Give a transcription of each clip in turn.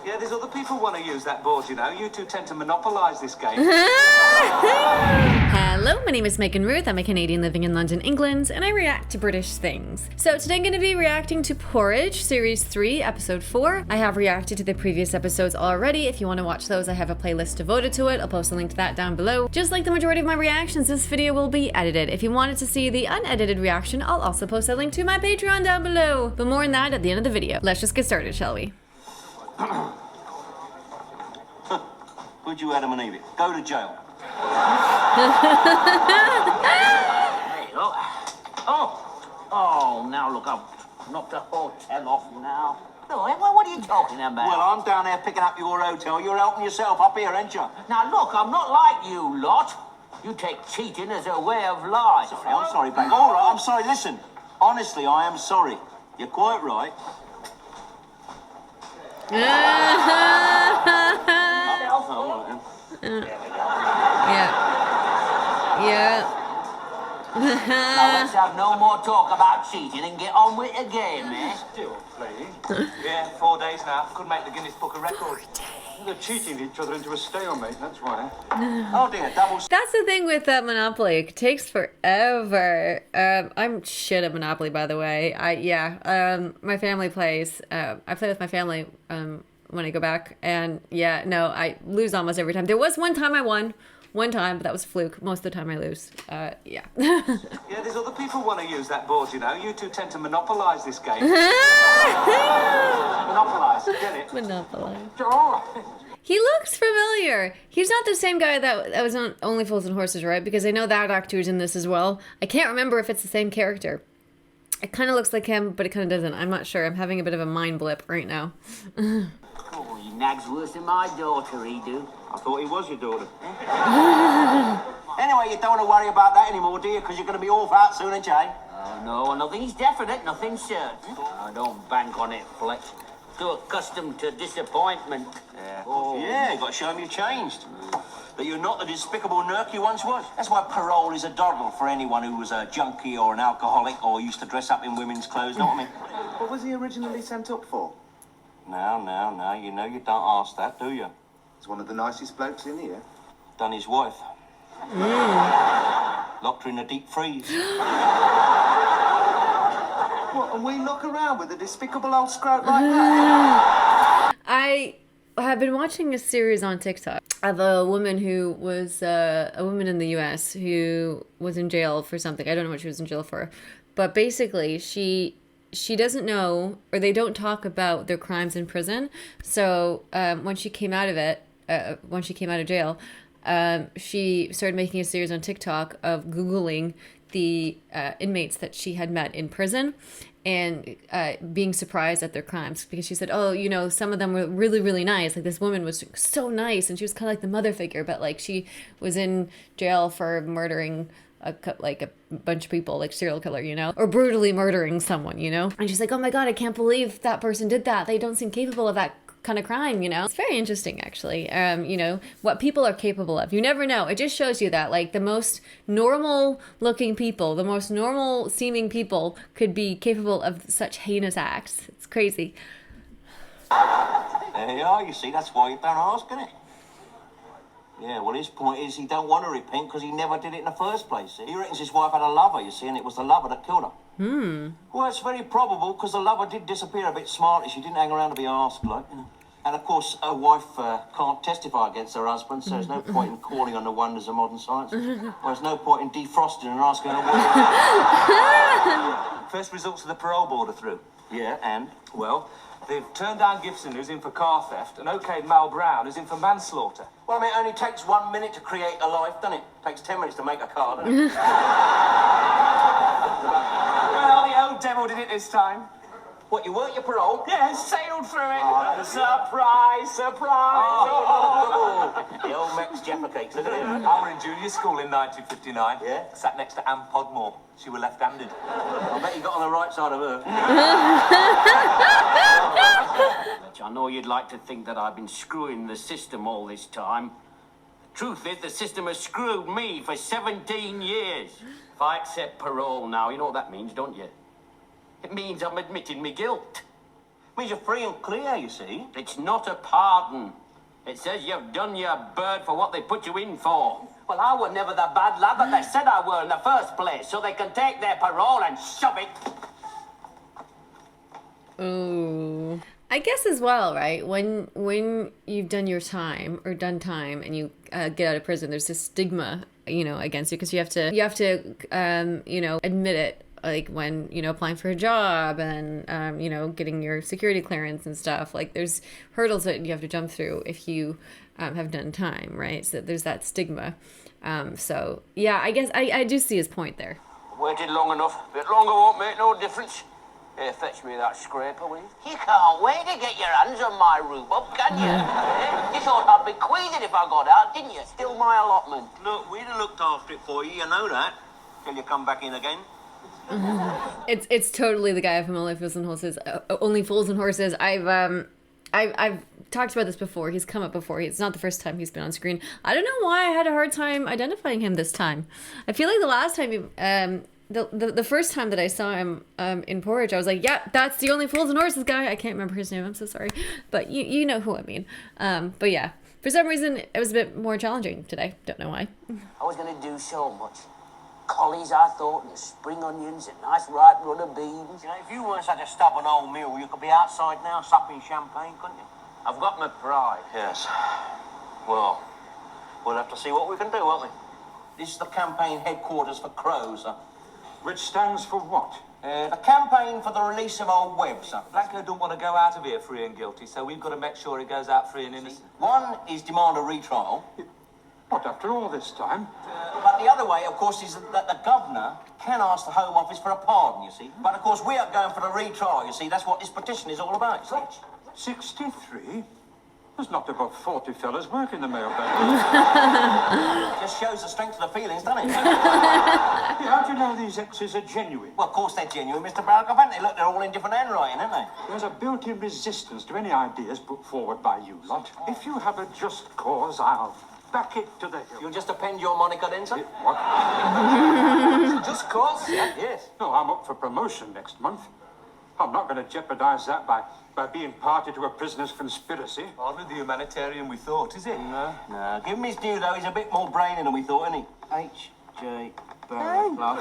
Yeah, there's other people who want to use that board, you know. You two tend to monopolise this game. Hello, my name is Megan Ruth. I'm a Canadian living in London, England, and I react to British things. So today I'm going to be reacting to Porridge, Series 3, Episode 4. I have reacted to the previous episodes already. If you want to watch those, I have a playlist devoted to it. I'll post a link to that down below. Just like the majority of my reactions, this video will be edited. If you wanted to see the unedited reaction, I'll also post a link to my Patreon down below. But more on that at the end of the video. Let's just get started, shall we? Would you Adam and Eve it? Go to jail. Hey, look. Oh, now look, I've knocked the hotel off now. No, what are you talking about? Well, I'm down there picking up your hotel. You're helping yourself up here, ain't you? Now look, I'm not like you lot. You take cheating as a way of life. I'm sorry, Bang. All right, I'm sorry. Listen, honestly, I am sorry. You're quite right. Yeah. Now let's have no more talk about cheating and get on with the game, eh? Still playing. Yeah, 4 days now. Could make the Guinness Book of Records. They're cheating each other into a stalemate, that's why. Oh dear, double... That's the thing with Monopoly. It takes forever. I'm shit at Monopoly, by the way. My family plays. I play with my family when I go back. And yeah, no, I lose almost every time. There was one time I won. One time, but that was a fluke. Most of the time I lose. Yeah. Yeah, there's other people who want to use that board, you know. You two tend to monopolise this game. Monopolise, get it? Monopolize. He looks familiar. He's not the same guy that was on Only Fools and Horses, right? Because I know that actor is in this as well. I can't remember if it's the same character. It kind of looks like him, but it kind of doesn't. I'm not sure. I'm having a bit of a mind blip right now. Oh, he nags worse than my daughter, he do. I thought he was your daughter. Anyway, you don't want to worry about that anymore, do you? Because you're going to be off out soon, ain't you? No, nothing's definite, nothing's certain. I don't bank on it, Fleck. Too accustomed to disappointment. Yeah. Oh. Yeah, you got to show him you've changed. That you're not the despicable nerk you once was. That's why parole is a doddle for anyone who was a junkie or an alcoholic or used to dress up in women's clothes, know what I mean? What was he originally sent up for? Now, you know you don't ask that, do you? He's one of the nicest blokes in here. Done his wife. Locked her in a deep freeze. What, and we look around with a despicable old scroat like that? I have been watching a series on TikTok of a woman who was a woman in the US who was in jail for something. I don't know what she was in jail for. But basically, she doesn't know, or they don't talk about their crimes in prison. So when she came out of it, when she came out of jail, she started making a series on TikTok of Googling the inmates that she had met in prison and being surprised at their crimes, because she said, oh, you know, some of them were really, really nice. Like this woman was so nice and she was kind of like the mother figure, but like she was in jail for murdering a bunch of people, like serial killer, you know, or brutally murdering someone, you know. And she's like, oh my God, I can't believe that person did that. They don't seem capable of that kind of crime, you know. It's very interesting, actually. You know, what people are capable of. You never know. It just shows you that, like, the most normal looking people, the most normal seeming people could be capable of such heinous acts. It's crazy. There you are, you see, that's why you don't ask, innit? Yeah, well, his point is he don't want to repent because he never did it in the first place. He reckons his wife had a lover, you see, and it was the lover that killed her. Well, it's very probable because the lover did disappear a bit smartly. She didn't hang around to be asked, like, you know. And, of course, her wife can't testify against her husband, so there's no point in calling on the wonders of modern science. Well, there's no point in defrosting and asking her what... First results of the parole board are through. Yeah, and? Well, they've turned down Gibson, who's in for car theft, and okayed Mal Brown, who's in for manslaughter. Well, I mean, it only takes 1 minute to create a life, doesn't it? Takes 10 minutes to make a car, doesn't it? Well, the old devil did it this time. What, you weren't your parole? Yeah, sailed through it. Surprise, surprise. The old Max Jaffa cakes, look at him. I were in junior school in 1959. Yeah? Sat next to Anne Podmore. She were left-handed. I bet you got on the right side of her. I know you'd like to think that I've been screwing the system all this time. The truth is, the system has screwed me for 17 years. If I accept parole now, you know what that means, don't you? It means I'm admitting my guilt. Means you're free and clear, you see. It's not a pardon. It says you've done your bird for what they put you in for. Well, I were never the bad lad that they said I were in the first place, so they can take their parole and shove it. Ooh. I guess as well, right? When you've done your time or done time and you get out of prison, there's this stigma, against you because you have to, admit it. Like when, applying for a job and, getting your security clearance and stuff. Like there's hurdles that you have to jump through if you have done time, right? So there's that stigma. So, yeah, I guess I do see his point there. Waited long enough. A bit longer won't make no difference. Here, fetch me that scraper, will you? You can't wait to get your hands on my rhubarb, can you? You thought I'd bequeath it if I got out, didn't you? Still my allotment. Look, we'd have looked after it for you, you know that. Till you come back in again. It's totally the guy from Only Fools and Horses. Only Fools and Horses. I've talked about this before. He's come up before. It's not the first time he's been on screen. I don't know why I had a hard time identifying him this time. I feel like the last time the first time that I saw him in Porridge, I was like, yeah, that's the Only Fools and Horses guy. I can't remember his name. I'm so sorry, but you know who I mean. But yeah, for some reason it was a bit more challenging today. Don't know why. I was going to do so much. Collies, I thought, and spring onions, and nice ripe run of beans. You know, if you weren't such a stubborn old mule, you could be outside now supping champagne, couldn't you? I've got my pride. Yes. Well, we'll have to see what we can do, won't we? This is the campaign headquarters for Crows, sir. Which stands for what? The campaign for the release of old Webb, sir. Blanco don't want to go out of here free and guilty, so we've got to make sure he goes out free and innocent. One is demand a retrial. What, after all this time? But the other way, of course, is that the governor can ask the Home Office for a pardon, you see. But, of course, we are going for the retrial, you see. That's what this petition is all about, you see. 63? There's not about 40 fellas working the mailbag. Just shows the strength of the feelings, doesn't it? Yeah, how do you know these X's are genuine? Well, of course they're genuine, Mr. Barack, haven't they? Look, they're all in different handwriting, aren't they? There's a built-in resistance to any ideas put forward by you lot. If you have a just cause, I'll back it to the hill. You'll just append your moniker then, sir? What? Just cause? Yeah, yes. No, I'm up for promotion next month. I'm not going to jeopardize that by being party to a prisoner's conspiracy. Hardly the humanitarian we thought, is it? No. Give him his due, though. He's a bit more brainy than we thought, isn't he? H.J. Barrett, love.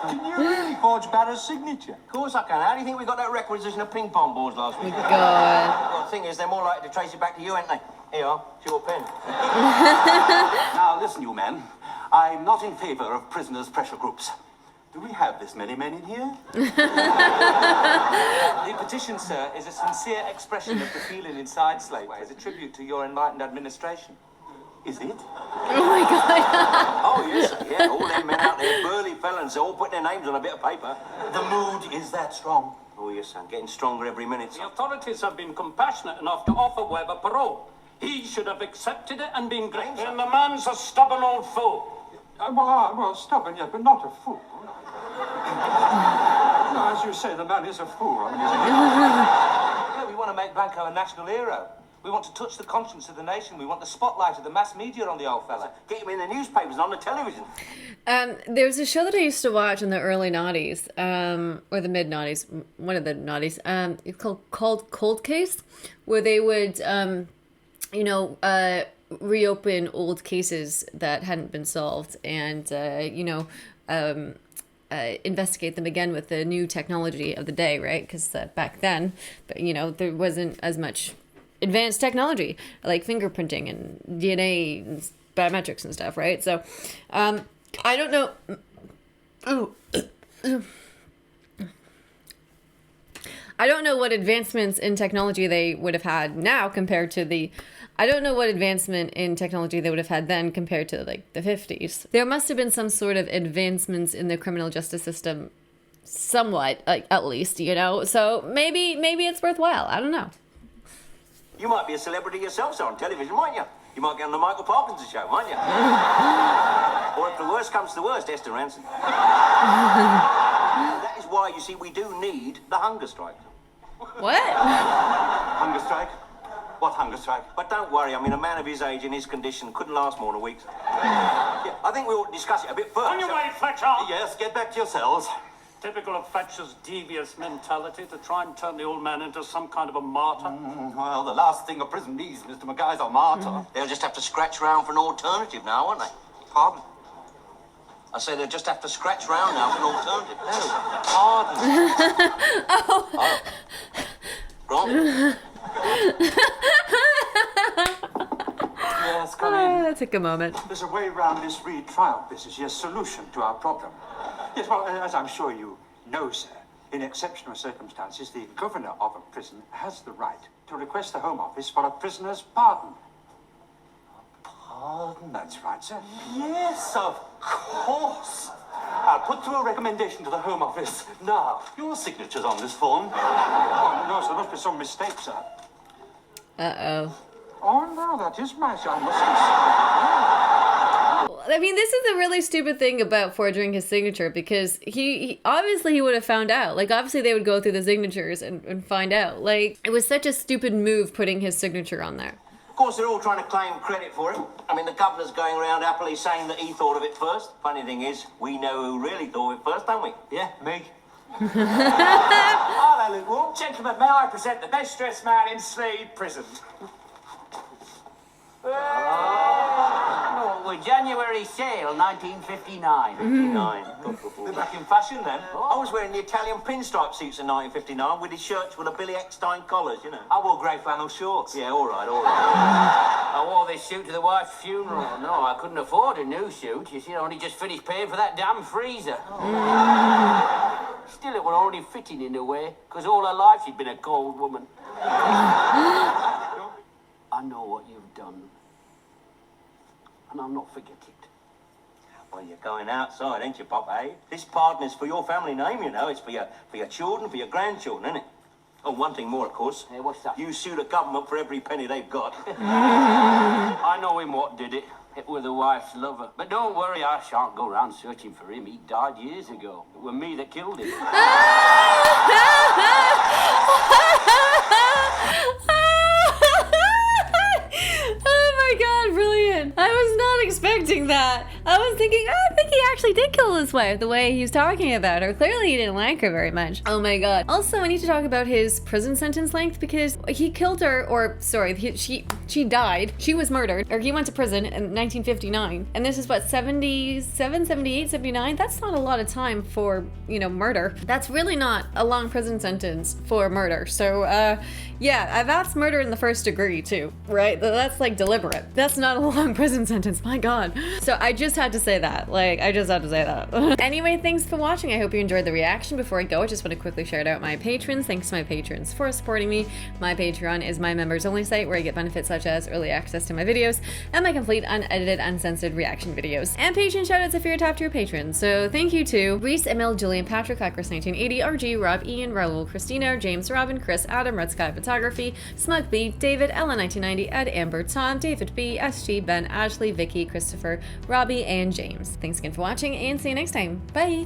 Can you really forge Barrett's signature? Of course I can. How do you think we got that requisition of ping pong balls last week? God. Well, the thing is, they're more likely to trace it back to you, ain't they? Here you are. It's your pen. Now, listen, you men. I'm not in favour of prisoners' pressure groups. Do we have this many men in here? The petition, sir, is a sincere expression of the feeling inside Slaveways, as a tribute to your enlightened administration. Is it? Oh my God. Oh, yes, sir. Yeah, all them men out there, burly felons, all putting their names on a bit of paper. The mood is that strong. Oh, yes, sir. Getting stronger every minute, The sir. authorities have been compassionate enough to offer Webb a parole. He should have accepted it and been grateful. And the man's a stubborn old fool. Well, stubborn, yes, but not a fool. No, as you say, the man is a fool. I mean, Yeah, we want to make Blanco a national hero. We want to touch the conscience of the nation. We want the spotlight of the mass media on the old fella. Get him in the newspapers and on the television. There's a show that I used to watch in the early noughties, or the mid noughties, one of the noughties. It's called Cold Case, where they would, reopen old cases that hadn't been solved, and investigate them again with the new technology of the day, right? Because back then, there wasn't as much advanced technology like fingerprinting and DNA and biometrics and stuff, right? So, I don't know. I don't know what advancements in technology they would have had now compared to I don't know what advancement in technology they would have had then compared to like the 50s. There must have been some sort of advancements in the criminal justice system somewhat, at least, So maybe it's worthwhile. I don't know. You might be a celebrity yourself, sir, on television, mightn't you? You might get on the Michael Parkinson show, mightn't you? Or if the worst comes to the worst, Esther Ranson. That is why, you see, we do need the hunger strike. What? Hunger strike? What hunger strike? But don't worry, I mean, a man of his age in his condition couldn't last more than a week. Yeah, I think we ought to discuss it a bit further. On your way, Fletcher! Yes, get back to yourselves. Typical of Thatcher's devious mentality to try and turn the old man into some kind of a martyr. Well, the last thing a prison needs, Mr. Mackay, is a martyr. They'll just have to scratch round for an alternative now, won't they? Pardon? I say they'll just have to scratch round now for an alternative. No, pardon. Oh. Gone. Yes, come in. That took a moment. There's a way around this retrial business. Yes, solution to our problem. Yes, well, as I'm sure you know, sir, in exceptional circumstances, the governor of a prison has the right to request the Home Office for a prisoner's pardon. Pardon? That's right, sir. Yes, of course. I'll put through a recommendation to the Home Office now. Your signature's on this form. Oh, no, sir, there must be some mistake, sir. Uh-oh. Oh, no, that is my sir. I must say, sir. I mean, this is a really stupid thing about forging his signature, because he obviously he would have found out. Like, obviously they would go through the signatures and find out. Like, it was such a stupid move putting his signature on there. Of course, they're all trying to claim credit for it. I mean, the governor's going around happily saying that he thought of it first. Funny thing is, we know who really thought of it first, don't we? Yeah, me. Hello, Luke. Gentlemen, may I present the best dressed man in Slade Prison? No, we're January sale, 1959. 59. They're back in fashion then. I was wearing the Italian pinstripe suits in 1959 with his shirts with the Billy Eckstein collars, you know. I wore grey flannel shorts. Yeah, all right, all right. I wore this suit to the wife's funeral. No, I couldn't afford a new suit. You see, I only just finished paying for that damn freezer. Still, it were only fitting in a way, because all her life she'd been a cold woman. I know what you've done, and I'll not forget it. Well, you're going outside, ain't you, Pop, eh? This pardon is for your family name, you know. It's for your children, for your grandchildren, isn't it? Oh, one thing more, of course. Hey, what's that? You sue the government for every penny they've got. I know him what did it. It were the wife's lover. But don't worry, I shan't go round searching for him. He died years ago. It were me that killed him. Oh my god, brilliant. I was not expecting that. I was thinking, oh, I think he actually did kill his wife the way he was talking about her. Clearly he didn't like her very much. Oh my god. Also, I need to talk about his prison sentence length, because he killed her, or sorry, she died. She was murdered, or he went to prison in 1959. And this is what, 77, 78, 79? That's not a lot of time for, you know, murder. That's really not a long prison sentence for murder. So, yeah, that's murder in the first degree too, right? That's like deliberate. That's not a long prison sentence, my god. So I just had to say that. Like, I just had to say that. Anyway, thanks for watching. I hope you enjoyed the reaction. Before I go, I just want to quickly shout out my patrons. Thanks to my patrons for supporting me. My Patreon is my members only site where I get benefits such as early access to my videos and my complete unedited, uncensored reaction videos. And patron shoutouts if you're a top tier patron. So thank you to Reese, Emil, Julian, Patrick, Lakris 1980, RG, Rob, Ian, Raul, Christina, James, Robin, Chris, Adam, Red Sky Photography, Smug B, David, Ella 1990, Ed, Amber, Tom, David B, SG, Ben, Ashley, Vicky, Christopher, Robbie, and James. Thanks again for watching, and see you next time. Bye!